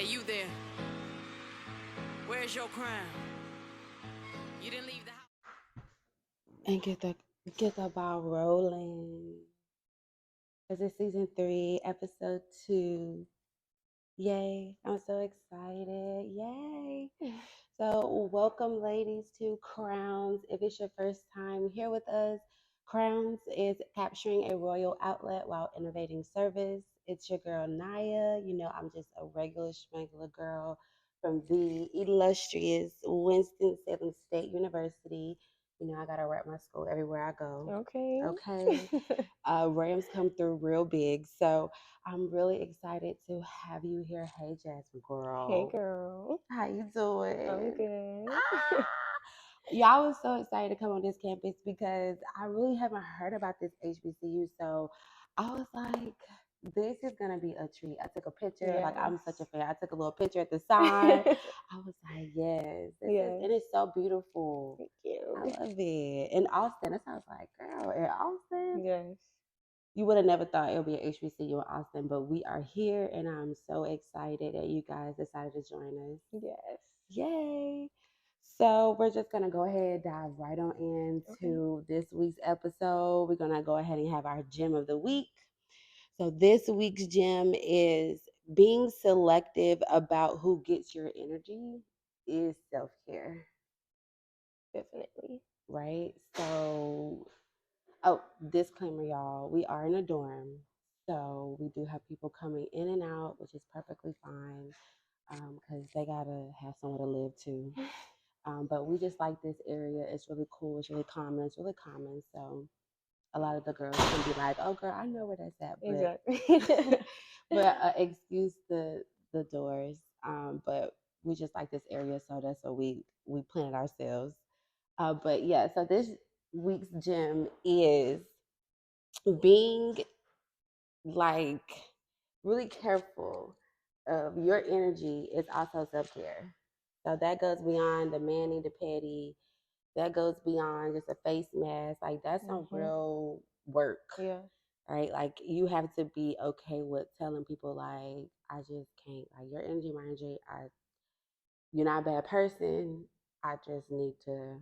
Hey, you there. Where's your crown? You didn't leave the house. And get the ball rolling. Cause it's season 3, episode 2. Yay! I'm so excited. Yay! So welcome, ladies, to Crowns. If it's your first time here with us, Crowns is capturing a royal outlet while innovating service. It's your girl Naya. You know, I'm just a regular schmegular girl from the illustrious Winston-Salem State University. You know, I gotta rep my school everywhere I go. Okay. Okay. Rams come through real big. So I'm really excited to have you here. Hey, Jasmine girl. Hey, girl. How you doing? I'm good. Y'all was so excited to come on this campus because I really haven't heard about this HBCU. So I was like, this is gonna be a treat. I took a picture, like I'm such a fan. I took a little picture at the sign. I was like, yes, and it's so beautiful. Thank you. I love it. In Austin, that's how I was like, girl, in Austin. Yes. You would have never thought it would be an HBCU in Austin, but we are here, and I'm so excited that you guys decided to join us. Yes. Yay! So we're just gonna go ahead and dive right on into this week's episode. We're gonna go ahead and have our gem of the week. So this week's gem is being selective about who gets your energy is self-care. Definitely. Right? So, disclaimer, y'all, we are in a dorm. So we do have people coming in and out, which is perfectly fine because they gotta have somewhere to live too. But we just like this area. It's really cool. It's really common. It's really common. So a lot of the girls can be like, "Oh, girl, I know where that's at." But, Exactly. but excuse the doors. But we just like this area, so that's what we planted ourselves. But yeah, so this week's gem is being like really careful of your energy is also self-care. So that goes beyond the manny, the petty. That goes beyond just a face mask. Like that's some real work. Yeah. Right? Like you have to be okay with telling people like, I just can't. Like your energy, my energy, you're not a bad person. I just need to,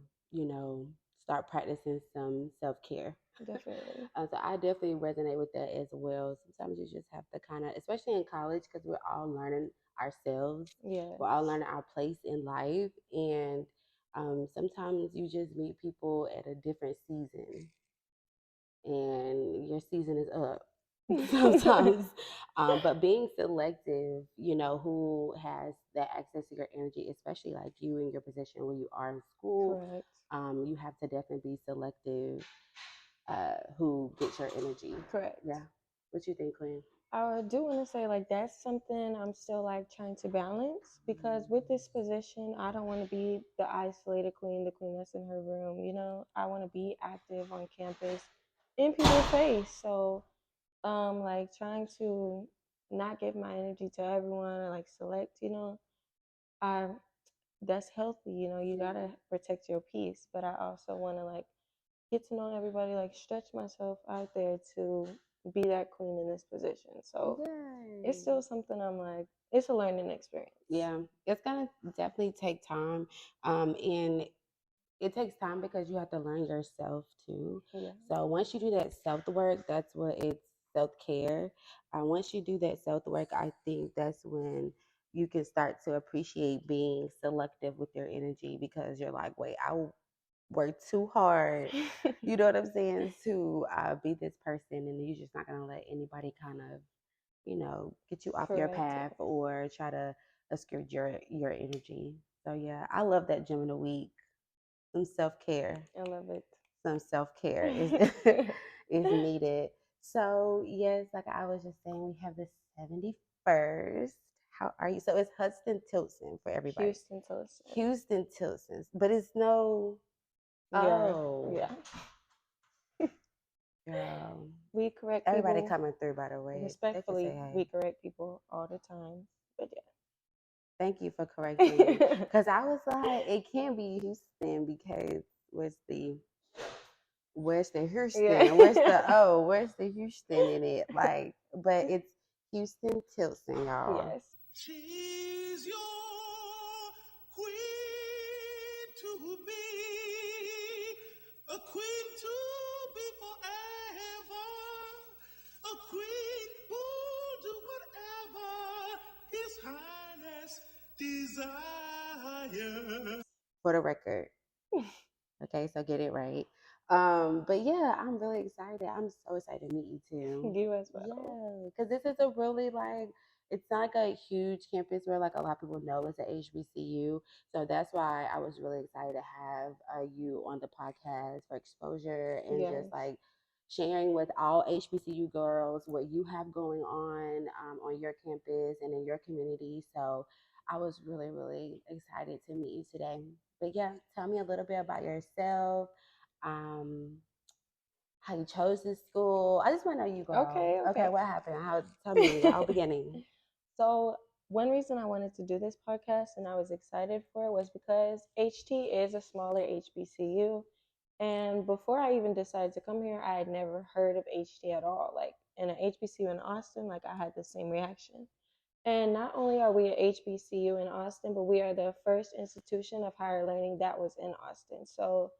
start practicing some self-care. Definitely. So I definitely resonate with that as well. Sometimes you just have to kind of, especially in college, because we're all learning ourselves. Yeah. We're all learning our place in life. And sometimes you just meet people at a different season and your season is up sometimes. But being selective, who has that access to your energy, especially like you in your position when you are in school. Correct. You have to definitely be selective who gets your energy. Correct. Yeah. What you think, Quinn? I do want to say like that's something I'm still like trying to balance because with this position, I don't want to be the isolated queen, the queen that's in her room. You know, I want to be active on campus, in people's face. So, like trying to not give my energy to everyone or like select. I that's healthy. You gotta protect your peace, but I also want to like get to know everybody, like stretch myself out there to be that queen in this position. So it's still something I'm like, it's a learning experience. Yeah, it's gonna definitely take time, and it takes time because you have to learn yourself too. Yeah. So once you do that self work, that's what it's self-care. Once you do that self work, I think that's when you can start to appreciate being selective with your energy because you're like, wait, I work too hard. You know what I'm saying? To be this person, and you're just not gonna let anybody kind of, get you off your path or try to obscure your energy. So yeah, I love that gym of the week. Some self-care. I love it. Some self-care is is needed. So yes, like I was just saying, we have the 71st. How are you? So it's Huston-Tillotson for everybody. Huston-Tillotson. Huston-Tillotson. But it's no Yeah. Girl. We correct everybody people. coming through, by the way. Respectfully, They can say, hey. we correct people all the time. But yeah. Thank you for correcting me. Because I was like, it can't be Houston because where's the Houston? Yeah. Where's the Houston in it? Like, but it's Huston-Tillotson, y'all. Yes. to be, a queen to be forever, a queen who do whatever His Highness desires. For the record. Okay, so get it right. But yeah, I'm really excited. I'm so excited to meet you too. You as well. Yeah, because this is a really it's not like a huge campus where like a lot of people know it's a HBCU. So that's why I was really excited to have you on the podcast for exposure and Yes. just like sharing with all HBCU girls what you have going on your campus and in your community. So I was really, really excited to meet you today. But yeah, tell me a little bit about yourself, um, how you chose this school. I just want to know you, girl. Okay. What happened? Tell me the whole beginning. So one reason I wanted to do this podcast and I was excited for it was because HT is a smaller HBCU. And before I even decided to come here, I had never heard of HT at all. Like in an HBCU in Austin, like I had the same reaction. And not only are we a HBCU in Austin, but we are the first institution of higher learning that was in Austin. So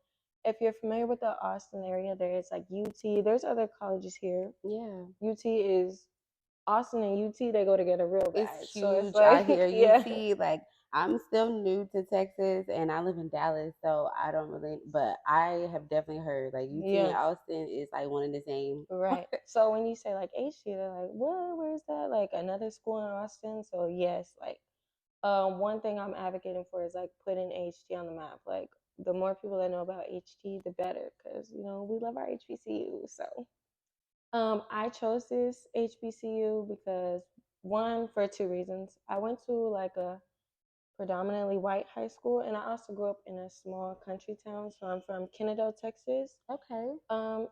if you're familiar with the Austin area, there's like UT, there's other colleges here. Yeah. UT is Austin and UT, they go together real bad. It's So huge it's like, out here. yeah. UT, like I'm still new to Texas and I live in Dallas, so I don't really, but I have definitely heard like UT and Yeah. Austin is like one and the same. Right. So when you say like HT, they're like, what? Where's that? Like another school in Austin? So yes, like one thing I'm advocating for is like putting HT on the map. Like the more people that know about HT, the better, because you know we love our HBCU. So I chose this HBCU because one, for two reasons. I went to like a predominantly white high school, and I also grew up in a small country town. So I'm from Kennedale, Texas. Okay.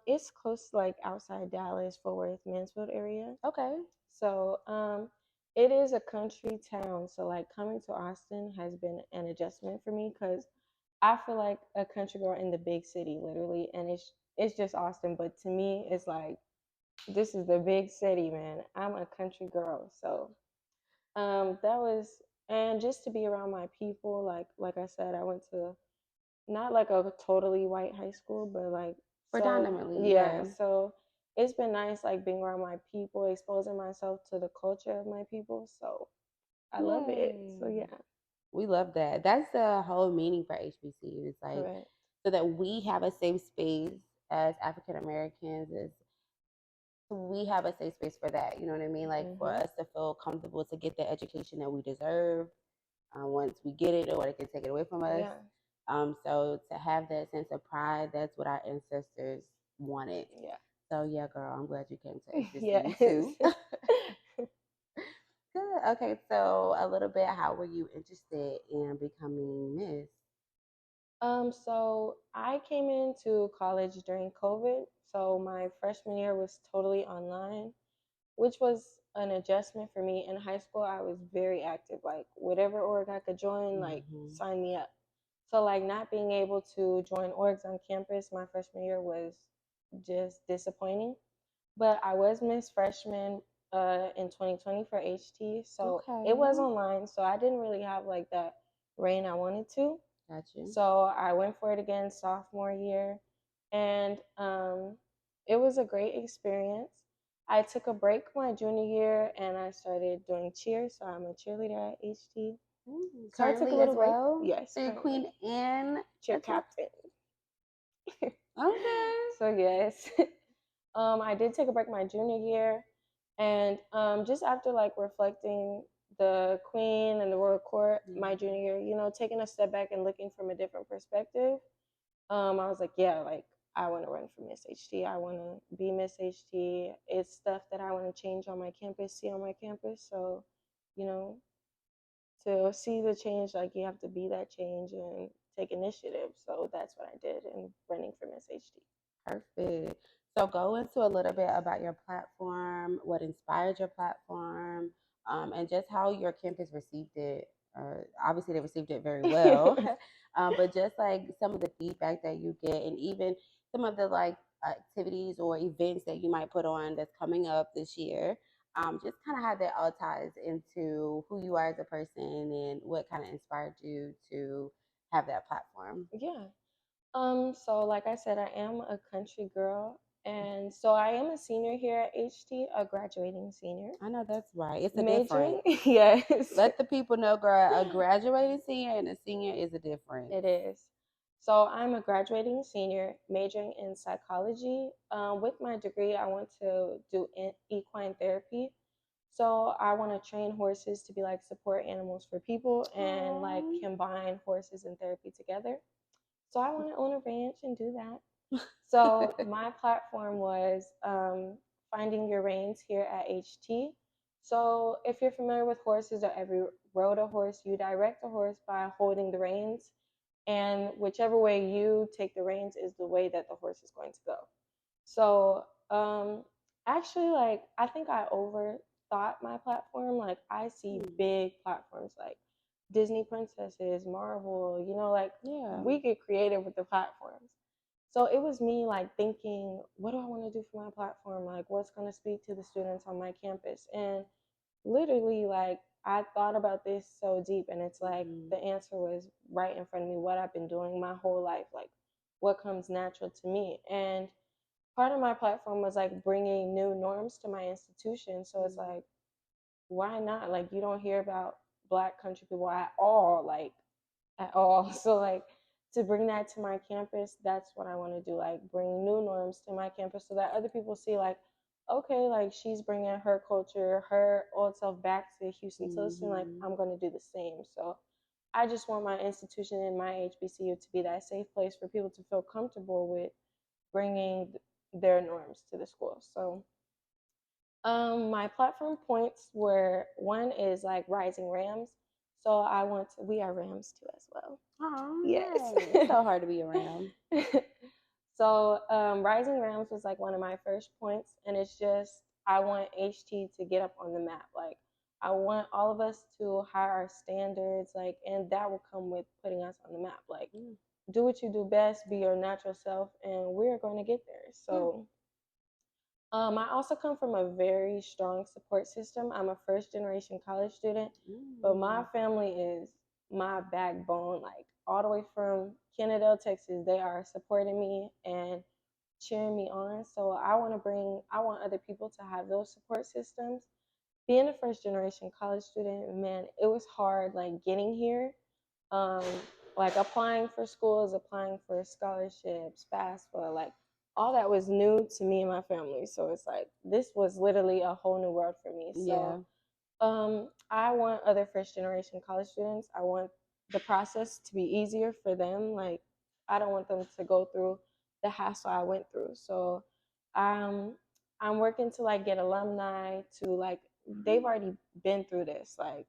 It's close, like outside Dallas, Fort Worth, Mansfield area. Okay. So it is a country town. So like coming to Austin has been an adjustment for me because I feel like a country girl in the big city, literally, and it's just Austin. But to me, it's like this is the big city, man. I'm a country girl, so that was, and just to be around my people, like I said, I went to not like a totally white high school, but like Predominantly, yeah. yeah. So it's been nice, like being around my people, exposing myself to the culture of my people. So I love it. So yeah. We love that. That's the whole meaning for HBCU. It's like Correct. so that we have a safe space as African Americans, as we have a safe space for that. You know what I mean? Like for us to feel comfortable to get the education that we deserve. Once we get it, nobody can take it away from us. Yeah. So to have that sense of pride, that's what our ancestors wanted. Yeah. So yeah, girl, I'm glad you came to HBCU Yes. too. Good. Okay, so a little bit, how were you interested in becoming Miss? So I came into college during COVID. So my freshman year was totally online, which was an adjustment for me. In high school, I was very active. Like whatever org I could join, like sign me up. So like not being able to join orgs on campus my freshman year was just disappointing. But I was Miss Freshman in 2020 for HT, so it was online. So I didn't really have like that reign I wanted to. Gotcha. So I went for it again sophomore year, and it was a great experience. I took a break my junior year and I started doing cheer. So I'm a cheerleader at HT. So I took a little break. Yes. So you're queen and cheer captain. Okay. So yes. I did take a break my junior year, and just after like reflecting the Queen and the Royal Court my junior year, you know, taking a step back and looking from a different perspective, I was like, yeah, like I want to run for Miss HT. I want to be Miss HT. It's stuff that I want to change on my campus, see on my campus. So, you know, to see the change, like you have to be that change and take initiative. So that's what I did in running for Miss HT. Perfect. So go into a little bit about your platform, what inspired your platform, and just how your campus received it. Obviously, they received it very well, but just like some of the feedback that you get, and even some of the like activities or events that you might put on that's coming up this year. Just kind of how that all ties into who you are as a person and what kind of inspired you to have that platform? Yeah. So like I said, I am a country girl, and so I am a senior here at HT, a graduating senior. I know that's right. It's a Majoring, difference. yes. Let the people know, girl, a graduating senior and a senior is a difference. It is. So I'm a graduating senior, majoring in psychology. With my degree, I want to do equine therapy. So I want to train horses to be like support animals for people and like Aww. combine horses and therapy together. So I want to own a ranch and do that. So my platform was finding your reins here at HT. So if you're familiar with horses or ever rode a horse, you direct a horse by holding the reins, and whichever way you take the reins is the way that the horse is going to go. So actually, like I think I overthought my platform. Like I see big platforms like Disney princesses, Marvel, like we get creative with the platforms. So it was me like thinking, what do I want to do for my platform? Like what's going to speak to the students on my campus? And literally like I thought about this so deep, and it's like the answer was right in front of me, what I've been doing my whole life, like what comes natural to me. And part of my platform was like bringing new norms to my institution. So it's like, why not? Like you don't hear about Black country people at all, like at all. So like to bring that to my campus, that's what I want to do, like bring new norms to my campus so that other people see like, okay, like she's bringing her culture, her old self back to Houston-Tillotson, like I'm going to do the same. So I just want my institution and my HBCU to be that safe place for people to feel comfortable with bringing their norms to the school. So my platform points were, one is like Rising Rams. So we are Rams too as well. Oh, yes. It's so hard to be a Ram. So Rising Rams was like one of my first points, and it's just I want HT to get up on the map. Like I want all of us to hire our standards, like, and that will come with putting us on the map. Like do what you do best, be your natural self, and we're going to get there. So I also come from a very strong support system. I'm a first generation college student, but my family is my backbone. Like all the way from Canada, Texas, they are supporting me and cheering me on. So I want other people to have those support systems. Being a first generation college student, man, it was hard like getting here. Like applying for schools, applying for scholarships, FAFSA, like all that was new to me and my family. So it's like this was literally a whole new world for me. So I want other first generation college students, I want the process to be easier for them. Like I don't want them to go through the hassle I went through. So I'm working to like get alumni to like they've already been through this, like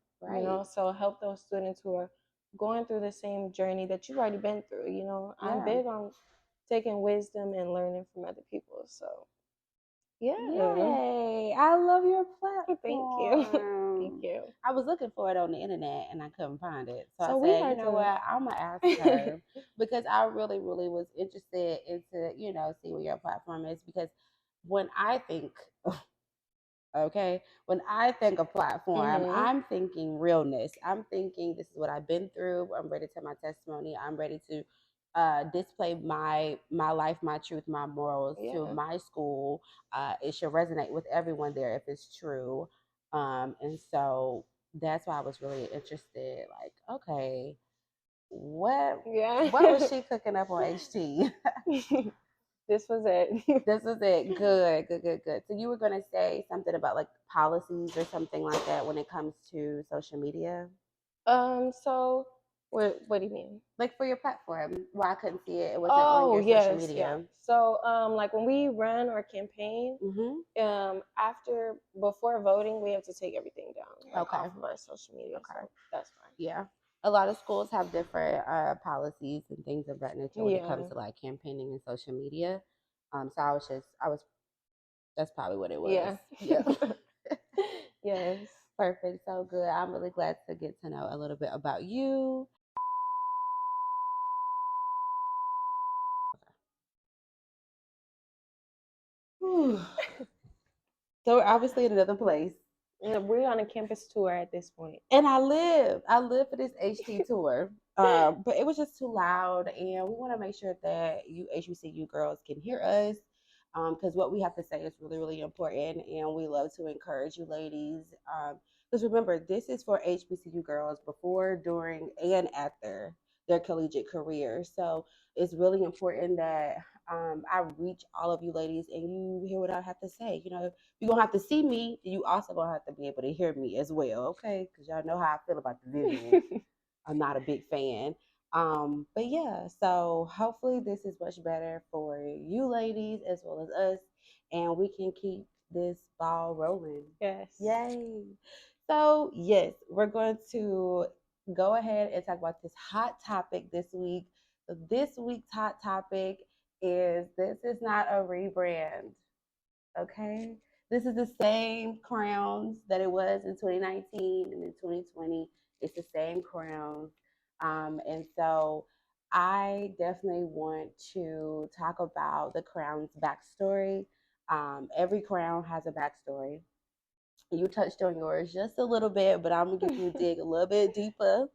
so help those students who are going through the same journey that you've already been through. I'm big on taking wisdom and learning from other people. So Yay! I love your platform. Thank you. Thank you. I was looking for it on the internet and I couldn't find it. So we I said, had you know what? I'm going to ask her because I really, really was interested into, see what your platform is. Because when I think, when I think of platform, I'm thinking realness. I'm thinking this is what I've been through. I'm ready to tell my testimony. I'm ready to display my life, my truth, my morals to my school. It should resonate with everyone there if it's true. And so that's why I was really interested. Like, okay, what was she cooking up on HT? This was it. This was it. Good. So you were gonna say something about like policies or something like that when it comes to social media? So what do you mean? Like for your platform, why I couldn't see it? It wasn't on your social media. Yeah. So like when we run our campaign, before voting, we have to take everything down off of our social media. Okay, so that's fine. Yeah. A lot of schools have different policies and things of that nature when it comes to like campaigning and social media. So that's probably what it was. Yeah. Yes. Perfect. So good. I'm really glad to get to know a little bit about you. So we're obviously in another place. We're on a campus tour at this point. And I live for this HT tour. But it was just too loud, and we want to make sure that you HBCU girls can hear us, because what we have to say is really, really important, and we love to encourage you ladies. Because remember, this is for HBCU girls before, during, and after their collegiate career. So it's really important that I reach all of you ladies and you hear what I have to say. You know, you're gonna have to see me, you also gonna have to be able to hear me as well, okay? Because y'all know how I feel about the visual. I'm not a big fan. But yeah, so hopefully this is much better for you ladies as well as us, and we can keep this ball rolling. Yes. Yay. So yes, we're going to go ahead and talk about this hot topic this week. So this week's hot topic is this is not a rebrand. Okay. This is the same crowns that it was in 2019 and in 2020. It's the same crowns. And so I definitely want to talk about the crown's backstory. Every crown has a backstory. You touched on yours just a little bit, but I'm going to give you a dig a little bit deeper.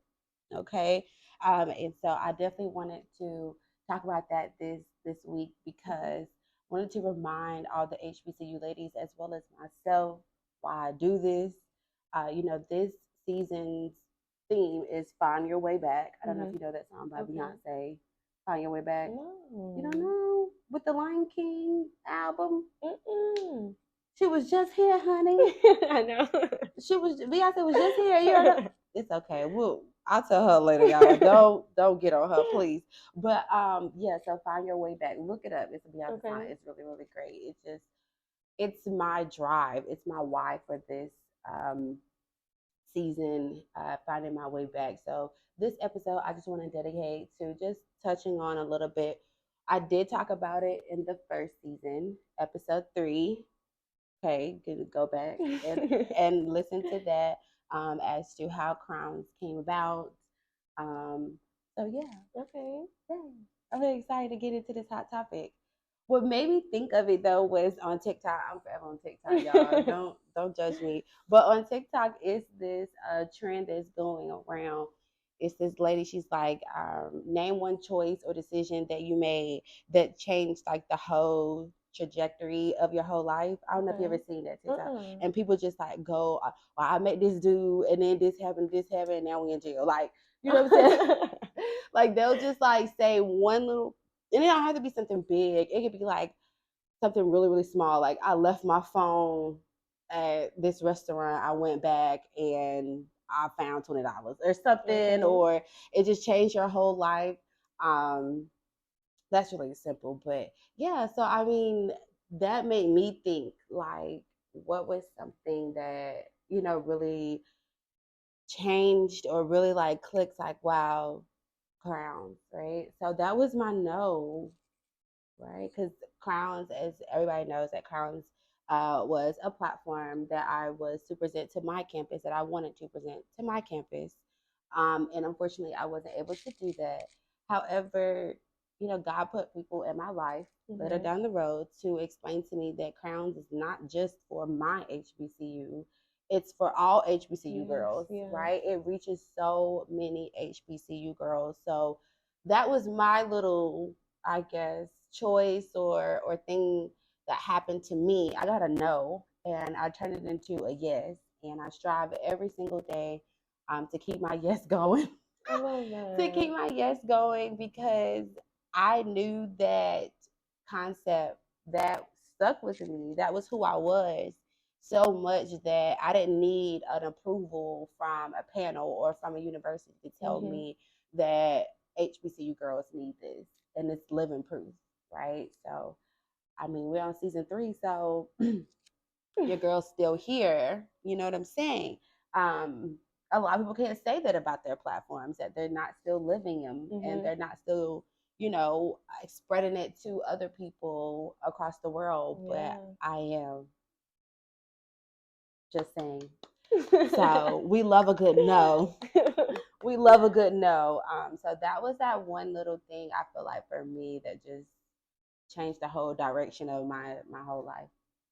Okay. And so I definitely wanted to talk about that this week because I wanted to remind all the HBCU ladies as well as myself why I do this. This season's theme is "Find Your Way Back." I don't know if you know that song by Beyonce. "Find Your Way Back." No. You don't know? With the Lion King album. Mm-mm. She was just here, honey. I know. Beyonce was just here. You don't know? It's okay. I'll tell her later, y'all. Don't get on her, please. But yeah. So "Find Your Way Back." Look it up. It's a Beyonce song. It's really, really great. It's my drive. It's my why for this season. Finding my way back. So this episode, I just want to dedicate to just touching on a little bit. I did talk about it in the first season, episode 3. Okay, good to go back and listen to that as to how crowns came about. So yeah, Okay. yeah. I'm really excited to get into this hot topic. What made me think of it though was on TikTok. I'm forever on TikTok, y'all. Don't judge me. But on TikTok is this trend that's going around. It's this lady. She's like, name one choice or decision that you made that changed like the whole trajectory of your whole life. I don't know if you ever seen that TikTok. And people just like go, well, I met this dude, and then this happened, and now we in jail. Like, you know what I'm saying? Like they'll just like say one little, and it don't have to be something big. It could be like something really, really small. Like I left my phone at this restaurant. I went back and I found $20 or something, or it just changed your whole life. That's really simple, but yeah. So I mean, that made me think like, what was something that really changed or really like clicked? Like, wow, crowns, right? So that was my no, right? Because Crowns, as everybody knows, that Crowns was a platform that I was to present to my campus, that I wanted to present to my campus. And unfortunately, I wasn't able to do that. However, God put people in my life later down the road to explain to me that Crowns is not just for my HBCU. It's for all HBCU girls, right? It reaches so many HBCU girls. So that was my little, I guess, choice or thing that happened to me. I got a no, and I turned it into a yes, and I strive every single day to keep my yes going. I love that. To keep my yes going, because I knew that concept that stuck with me. That was who I was so much that I didn't need an approval from a panel or from a university to tell me that HBCU girls need this, and it's living proof, right? So, I mean, we're on season 3, so your girl's still here. You know what I'm saying? A lot of people can't say that about their platforms, that they're not still living them and they're not still, spreading it to other people across the world. But I am just saying. So we love a good no. We love a good no. So that was that one little thing I feel like for me that just changed the whole direction of my whole life.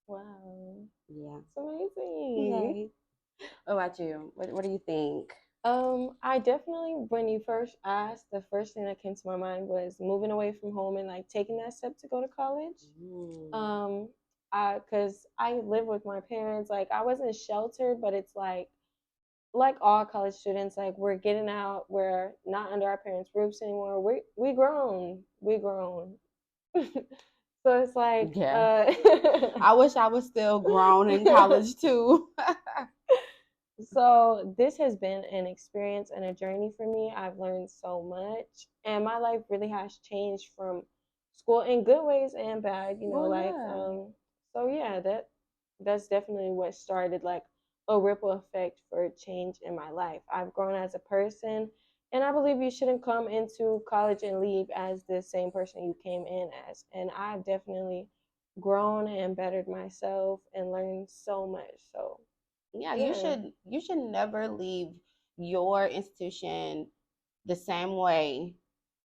Wow. Yeah. It's amazing. Yay. What about you? What do you think? I definitely, when you first asked, the first thing that came to my mind was moving away from home and like taking that step to go to college. Um, cause I live with my parents. Like I wasn't sheltered, but it's like all college students, like we're getting out. We're not under our parents' roofs anymore. We grown. So it's like, Yeah. I wish I was still grown in college too. So this has been an experience and a journey for me. I've learned so much, and my life really has changed from school in good ways and bad. Well, like yeah. so yeah, that's definitely what started like a ripple effect for change in my life. I've grown as a person, and I believe you shouldn't come into college and leave as the same person you came in as. And I've definitely grown and bettered myself and learned so much. So Yeah, yeah. you should never leave your institution the same way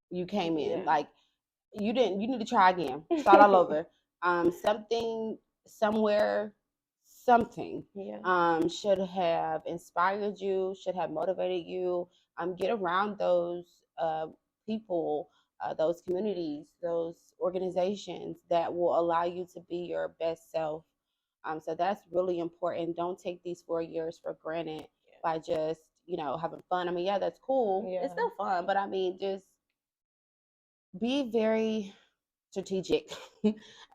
you came in. Yeah. Like you need to try again. Start all over. Something somewhere something Yeah. should have inspired you, should have motivated you. Get around those people, those communities, those organizations that will allow you to be your best self. So that's really important. Don't take these 4 years for granted by just, having fun. I mean, yeah, that's cool. It's Yeah. still fun, but I mean, just be very strategic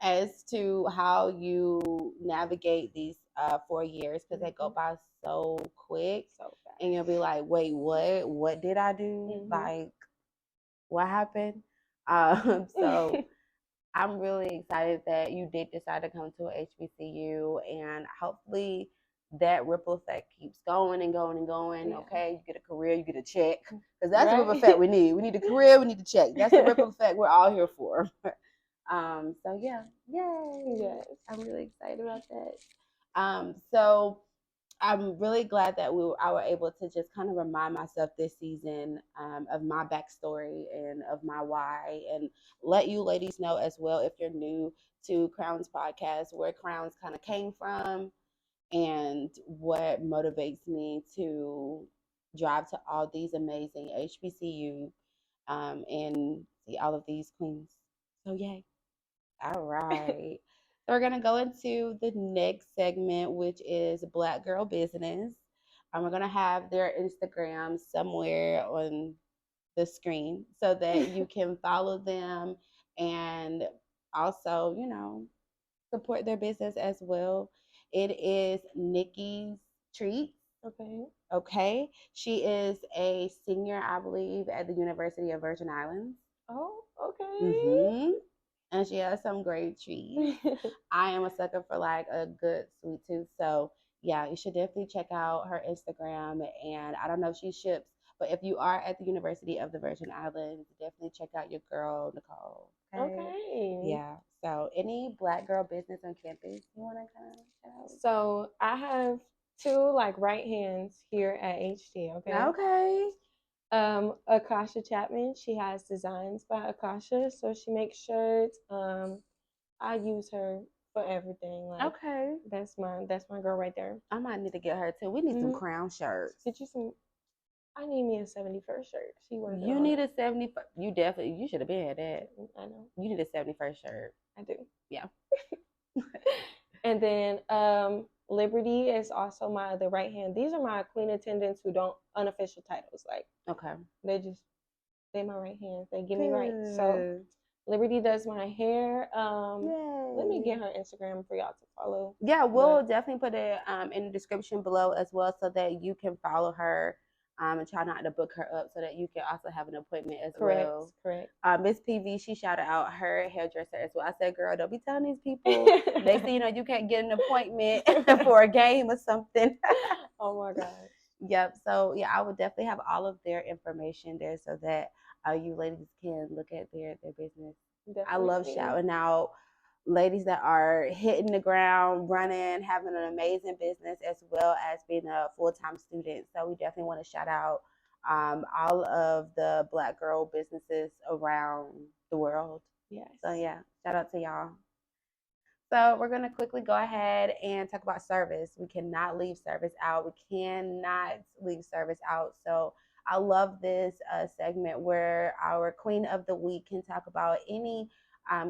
as to how you navigate these 4 years because they go by so quick, So fast. and you'll be like, wait, what did I do? Like, what happened? So I'm really excited that you did decide to come to a HBCU, and hopefully that ripple effect keeps going and going and going. Yeah. Okay, you get a career, you get a check, because that's the ripple Right? effect we need. We need a career, we need a check. That's the ripple effect we're all here for. So yeah, yay! Yes. I'm really excited about that. So I'm really glad that I were able to just kind of remind myself this season of my backstory and of my why, and let you ladies know as well, if you're new to Crowns podcast, where Crowns kind of came from and what motivates me to drive to all these amazing HBCU and see all of these queens. So yay. All right. So we're going to go into the next segment, which is Black Girl Business. We're going to have their Instagram somewhere on the screen so that you can follow them and also, support their business as well. It is Nicki's Treats. Okay. Okay. She is a senior, I believe, at the University of Virgin Islands. Oh, okay. Mm-hmm. And she has some great treats. I am a sucker for like a good sweet tooth. So yeah, you should definitely check out her Instagram. And I don't know if she ships, but if you are at the University of the Virgin Islands, definitely check out your girl Nicole. Okay. Yeah. So any Black girl business on campus you want to kind of shout out? So I have two like right hands here at HT. Okay. Okay. Akasha Chapman. She has Designs by Akasha, so she makes shirts. I use her for everything. Like, Okay. that's my girl right there. I might need to get her too. We need some crown shirts. Get you some. I need me a 71st shirt. She working You on need it. a 71st. You should have been had that. I know. You need a 71st shirt. I do. Yeah. And then Liberty is also my other right hand. These are my queen attendants who don't unofficial titles. Like, Okay. they my right hands. They get me right. So Liberty does my hair. Let me get her Instagram for y'all to follow. Yeah, we'll definitely put it in the description below as well, so that you can follow her and try not to book her up, so that you can also have an appointment as well. Correct. Miss PV, she shouted out her hairdresser as well. I said, girl, don't be telling these people. They say, you can't get an appointment for a game or something. Oh my gosh. Yep. So yeah, I would definitely have all of their information there so that you ladies can look at their business. Definitely. I love shouting out ladies that are hitting the ground running, having an amazing business, as well as being a full-time student. So we definitely want to shout out all of the Black girl businesses around the world. Yes. So yeah, shout out to y'all. So we're gonna quickly go ahead and talk about service. We cannot leave service out. We cannot leave service out. So I love this segment where our Queen of the Week can talk about any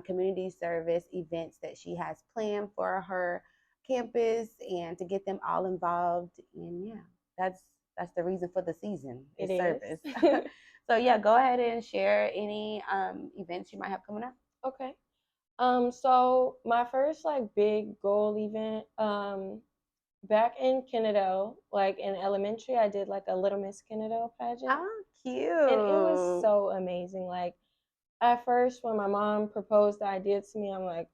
community service events that she has planned for her campus and to get them all involved. And yeah, that's the reason for the season is It service. is. So yeah, go ahead and share any events you might have coming up. Okay. So my first like big goal event, back in Canada, like in elementary, I did like a Little Miss Canada pageant. Oh, cute. And it was so amazing. Like at first when my mom proposed the idea to me, I'm like,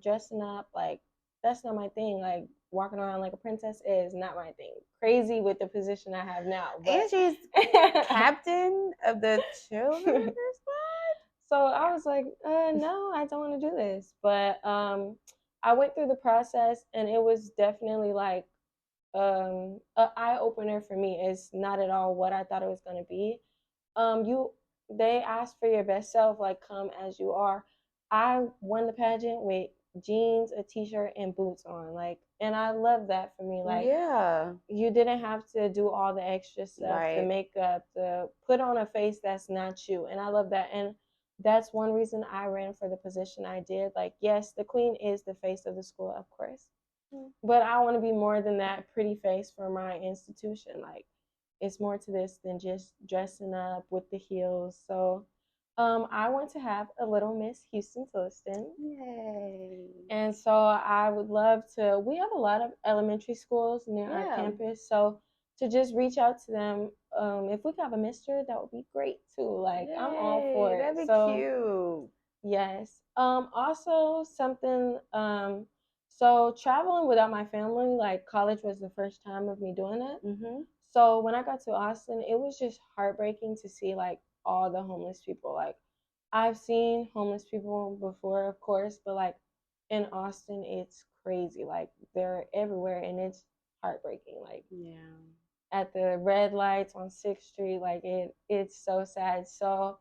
dressing up, like that's not my thing. Like walking around like a princess is not my thing. Crazy with the position I have now. But and she's captain of the children's squad. So I was like, no, I don't want to do this. But I went through the process, and it was definitely like an eye opener for me. It's not at all what I thought it was going to be. They asked for your best self, like come as you are. I won the pageant with jeans, a t-shirt, and boots on, like, and I love that for me. Like, yeah, you didn't have to do all the extra stuff, right. the makeup, the put on a face that's not you, and I love that. And that's one reason I ran for the position I did. Like, yes, the queen is the face of the school, of course, but I want to be more than that pretty face for my institution. Like, it's more to this than just dressing up with the heels. So I want to have a little Miss Huston-Tillotson. Yay. And so I would love to, we have a lot of elementary schools near our campus. So to just reach out to them, if we could have a mister, that would be great too. Like, yay, I'm all for it. That'd be cute. Yes. Also something, so traveling without my family, like college was the first time of me doing it. Mm-hmm. So when I got to Austin, it was just heartbreaking to see like all the homeless people. Like, I've seen homeless people before, of course, but like in Austin, it's crazy. Like, they're everywhere, and it's heartbreaking. Like, yeah, at the red lights on 6th Street, like it's so sad. So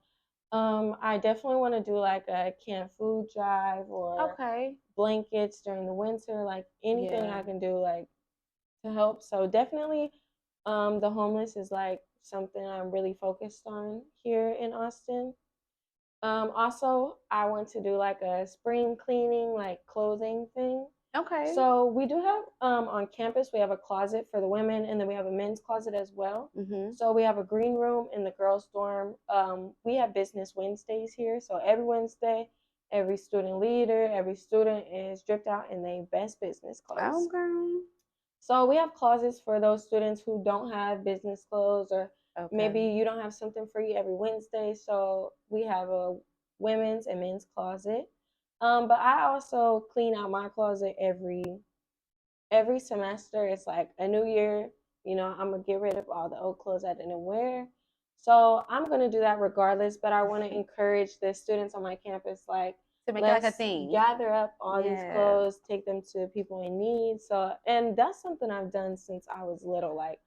I definitely want to do like a canned food drive or blankets during the winter, like anything I can do like to help. So definitely the homeless is like something I'm really focused on here in Austin. Also, I want to do like a spring cleaning, like clothing thing. Okay. So we do have on campus, we have a closet for the women, and then we have a men's closet as well. Mm-hmm. So we have a green room in the girls' dorm. We have business Wednesdays here. So every Wednesday, every student leader, every student is dripped out in their best business clothes. Okay. So we have closets for those students who don't have business clothes, or maybe you don't have something for you every Wednesday. So we have a women's and men's closet. But I also clean out my closet every semester. It's like a new year, you know, I'm gonna get rid of all the old clothes I didn't wear. So I'm gonna do that regardless, but I want to encourage the students on my campus, like, to make it like a thing. Gather up all these clothes, take them to people in need. So, and that's something I've done since I was little. Like,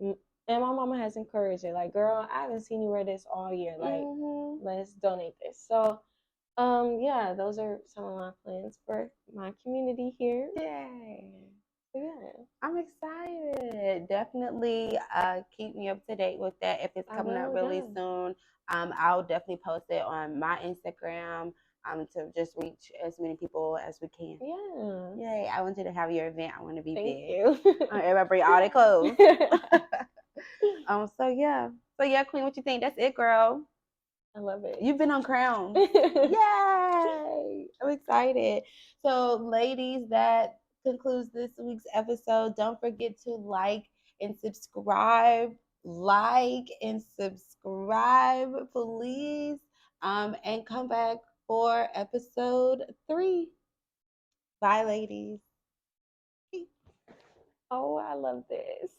and my mama has encouraged it. Like, girl, I haven't seen you wear this all year. Like, let's donate this. So, yeah, those are some of my plans for my community here. Yay. Yeah. I'm excited. Definitely keep me up to date with that if it's coming up really soon. I'll definitely post it on my Instagram to just reach as many people as we can. Yeah. Yay. I want you to have your event. I want to be Thank big. you. Everybody bring all their clothes. So yeah, Queen, what you think? That's it, girl. I love it. You've been on Crown. Yay! I'm excited. So, ladies, that concludes this week's episode. Don't forget to like and subscribe. Like and subscribe, please. And come back for episode 3. Bye, ladies. Oh, I love this.